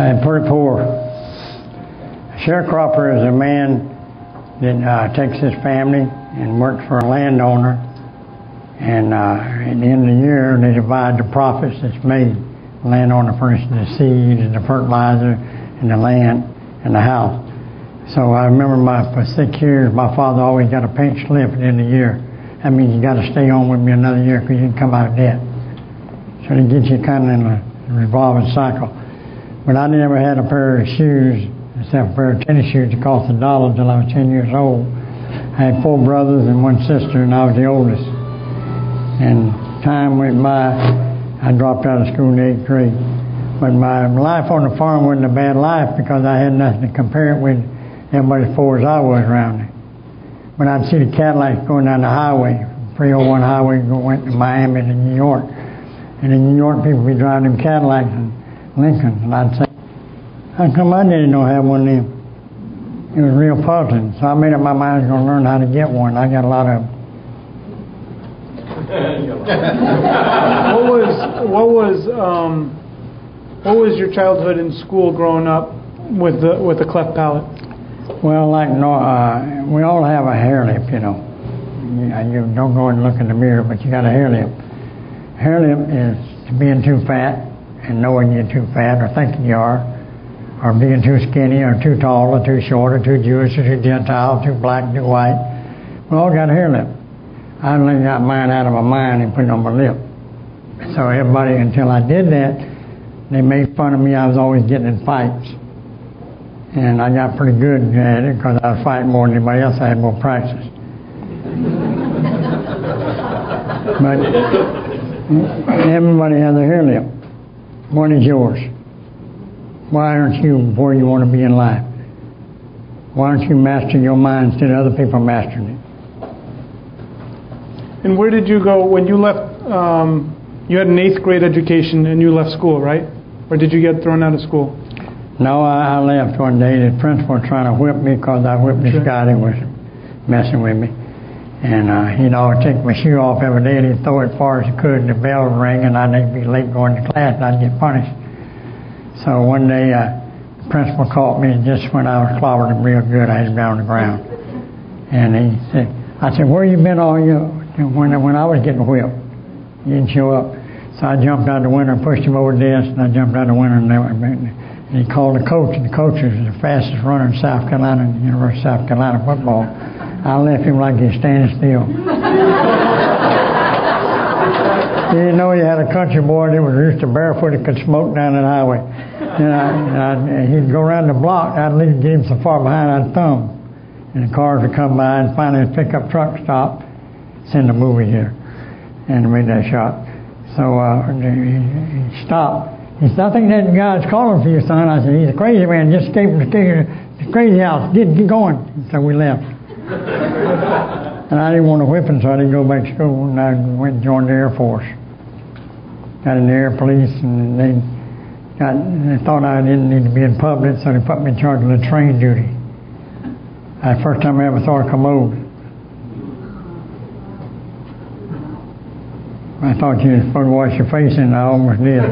Pretty poor. A sharecropper is a man that takes his family and works for a landowner, and at the end of the year they divide the profits that's made. The landowner furnishes the seed and the fertilizer and the land and the house. So I remember for 6 years my father always got a pink slip at the end of the year. That means you got to stay on with me another year because you can come out of debt. So they get you kind of in a revolving cycle. But I never had a pair of shoes, except a pair of tennis shoes that cost $1 until I was 10 years old. I had 4 brothers and 1 sister, and I was the oldest. And time went by, I dropped out of school in the 8th grade. But my life on the farm wasn't a bad life because I had nothing to compare it with everybody as poor as I was around there. When I'd see the Cadillacs going down the highway, 301 highway, went to Miami to New York. And in New York, people would be driving them Cadillacs and Lincoln, and I'd say, how come my daddy don't have one of them? It was real puzzling. So I made up my mind I was going to learn how to get one. I got a lot of them. What was your childhood in school growing up with the cleft palate? Well, we all have a hair lip, you know. You don't go and look in the mirror, but you got a hair lip. Hair lip is being too fat and knowing you're too fat or thinking you are, or being too skinny or too tall or too short or too Jewish or too Gentile, too black, too white. We all got a hair lip. I only got mine out of my mind and put it on my lip. So everybody, until I did that, they made fun of me. I was always getting in fights. And I got pretty good at it because I was fighting more than anybody else. I had more practice. But everybody has a hair lip. What is yours? Why aren't you where you want to be in life? Why aren't you mastering your mind instead of other people mastering it? And where did you go when you left? You had an 8th grade education and you left school, right? Or did you get thrown out of school? No, I left one day. The principal was trying to whip me because I whipped this guy that was messing with me. And he'd always take my shoe off every day and he'd throw it as far as he could. The bell would ring and I'd be late going to class and I'd get punished. So one day the principal caught me just when I was clobbering him real good. I had him down on the ground. And I said, where you been all when I was getting whipped? You didn't show up. So I jumped out the window and pushed him over the desk, and I jumped out the window and he called the coach, and the coach was the fastest runner in South Carolina, in the University of South Carolina football. I left him like he was standing still. He didn't know he had a country boy that was just a barefoot that could smoke down the highway. And he'd go around the block, I'd leave get him so far behind, I'd thumb. And the cars would come by, and finally the pickup truck stopped, send a movie here, and made that shot. So he stopped. He said, I think that guy's calling for you, son. I said, he's a crazy man, just escaped from the crazy house. Get going. So we left. And I didn't want to whip him, so I didn't go back to school. And I went and joined the Air Force. Got in the Air Police, and they thought I didn't need to be in public, so they put me in charge of the train duty. The first time I ever saw a commode. I thought you were supposed to wash your face in, I almost did.